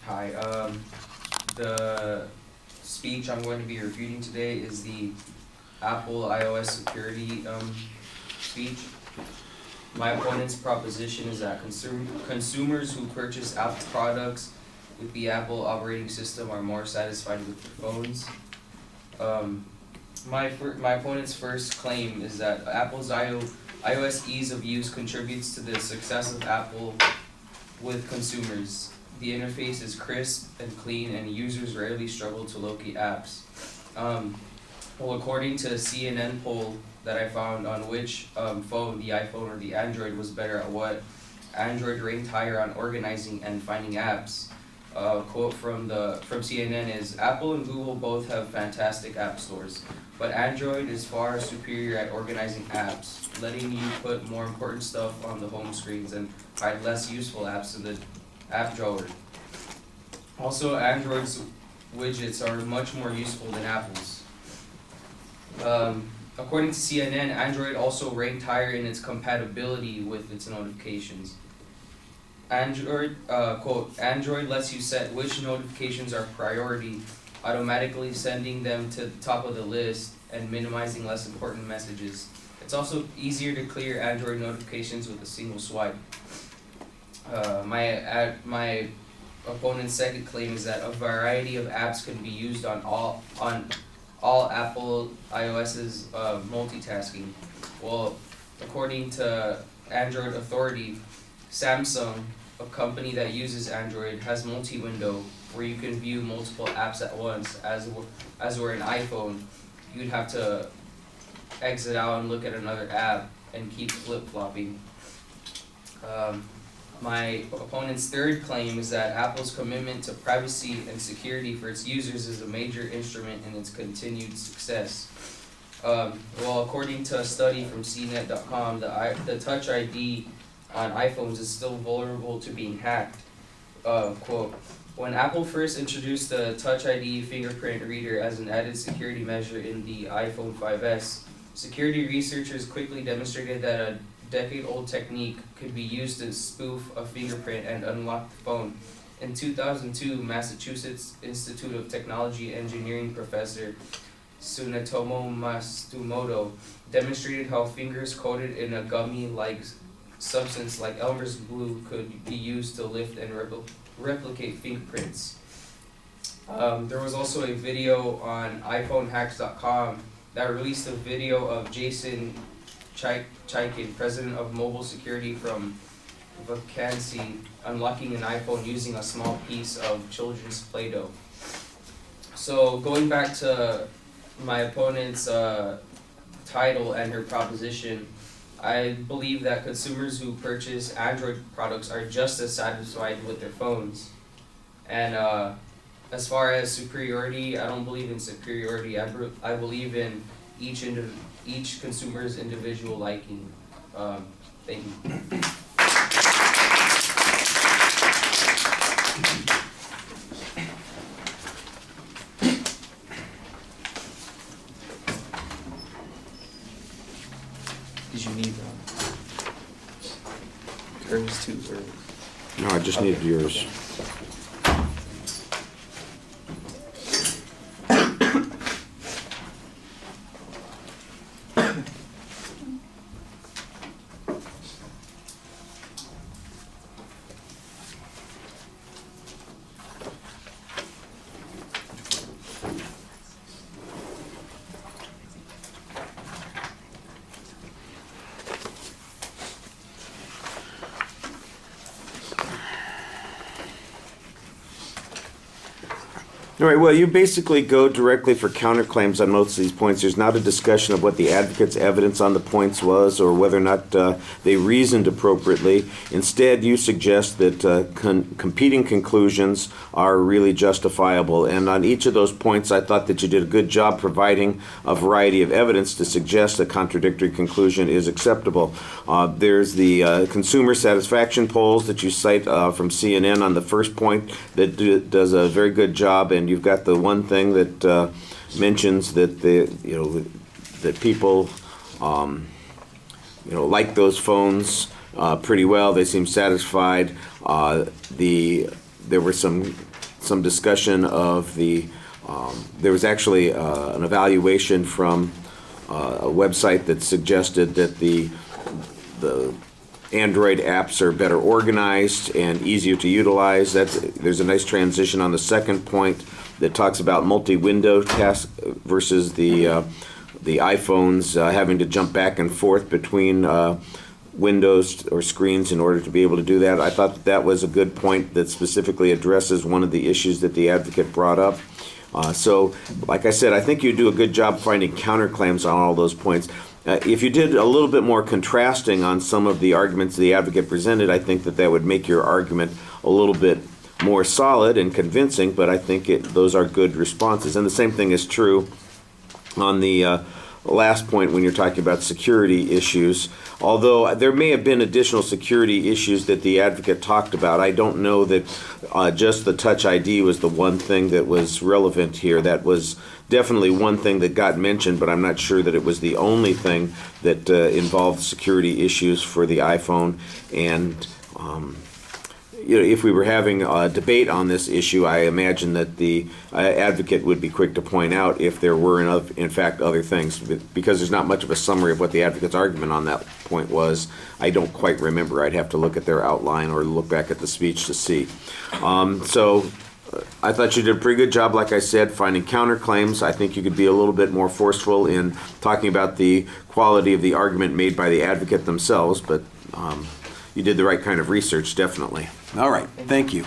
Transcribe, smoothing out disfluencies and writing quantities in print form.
Hi. The speech I'm going to be refuting today is the Apple iOS security speech. My opponent's proposition is that consumers who purchase Apple products with the Apple operating system are more satisfied with their phones. My opponent's first claim is that Apple's iOS ease of use contributes to the success of Apple with consumers. The interface is crisp and clean, and users rarely struggle to locate apps. Well, according to a CNN poll that I found on which phone, the iPhone or the Android, was better at what, Android ranked higher on organizing and finding apps. Quote from CNN is, "Apple and Google both have fantastic app stores, but Android is far superior at organizing apps, letting you put more important stuff on the home screens and hide less useful apps in the app drawer. Also, Android's widgets are much more useful than Apple's." According to CNN, Android also ranked higher in its compatibility with its notifications. Quote, "Android lets you set which notifications are priority, automatically sending them to the top of the list and minimizing less important messages. It's also easier to clear Android notifications with a single swipe." My opponent's second claim is that a variety of apps can be used on all Apple iOS's multitasking. Well, according to Android Authority, Samsung, a company that uses Android, has multi-window where you can view multiple apps at once. As were an iPhone, you'd have to exit out and look at another app and keep flip-flopping. My opponent's third claim is that Apple's commitment to privacy and security for its users is a major instrument in its continued success. Well, according to a study from CNET.com, the Touch ID on iPhones is still vulnerable to being hacked. Quote, "When Apple first introduced the Touch ID fingerprint reader as an added security measure in the iPhone 5S, security researchers quickly demonstrated that a decade-old technique could be used to spoof a fingerprint and unlock the phone. In 2002, Massachusetts Institute of Technology Engineering professor Tsunetomo Matsumoto demonstrated how fingers coated in a gummy-like substance like Elmer's glue could be used to lift and replicate fingerprints." There was also a video on iPhoneHacks.com that released a video of Jason Chaikin, president of mobile security from Vacancy, unlocking an iPhone using a small piece of children's Play-Doh. So going back to my opponent's title and her proposition, I believe that consumers who purchase Android products are just as satisfied with their phones. And as far as superiority, I don't believe in superiority. I believe in each consumer's individual liking. Thank you. Did you need hers too? Or? No, I just needed yours. All right, well, you basically go directly for counterclaims on most of these points. There's not a discussion of what the advocate's evidence on the points was or whether or not they reasoned appropriately. Instead, you suggest that competing conclusions are really justifiable. And on each of those points, I thought that you did a good job providing a variety of evidence to suggest a contradictory conclusion is acceptable. There's the consumer satisfaction polls that you cite from CNN on the first point that does a very good job, and you've got the one thing that mentions that that people like those phones pretty well. They seem satisfied. There were some some discussion of there was actually an evaluation from a website that suggested that the Android apps are better organized and easier to utilize. There's a nice transition on the second point that talks about multi-window tasks versus the iPhones having to jump back and forth between windows or screens in order to be able to do that. I thought that was a good point that specifically addresses one of the issues that the advocate brought up. So, like I said, I think you do a good job finding counterclaims on all those points. If you did a little bit more contrasting on some of the arguments the advocate presented, I think that would make your argument a little bit more solid and convincing, but I think those are good responses. And the same thing is true on the last point when you're talking about security issues. Although there may have been additional security issues that the advocate talked about, I don't know that just the Touch ID was the one thing that was relevant here. That was definitely one thing that got mentioned, but I'm not sure that it was the only thing that involved security issues for the iPhone. And if we were having a debate on this issue, I imagine that the advocate would be quick to point out if there were, in fact, other things. Because there's not much of a summary of what the advocate's argument on that point was, I don't quite remember. I'd have to look at their outline or look back at the speech to see. I thought you did a pretty good job, like I said, finding counterclaims. I think you could be a little bit more forceful in talking about the quality of the argument made by the advocate themselves, but you did the right kind of research, definitely. All right, thank you.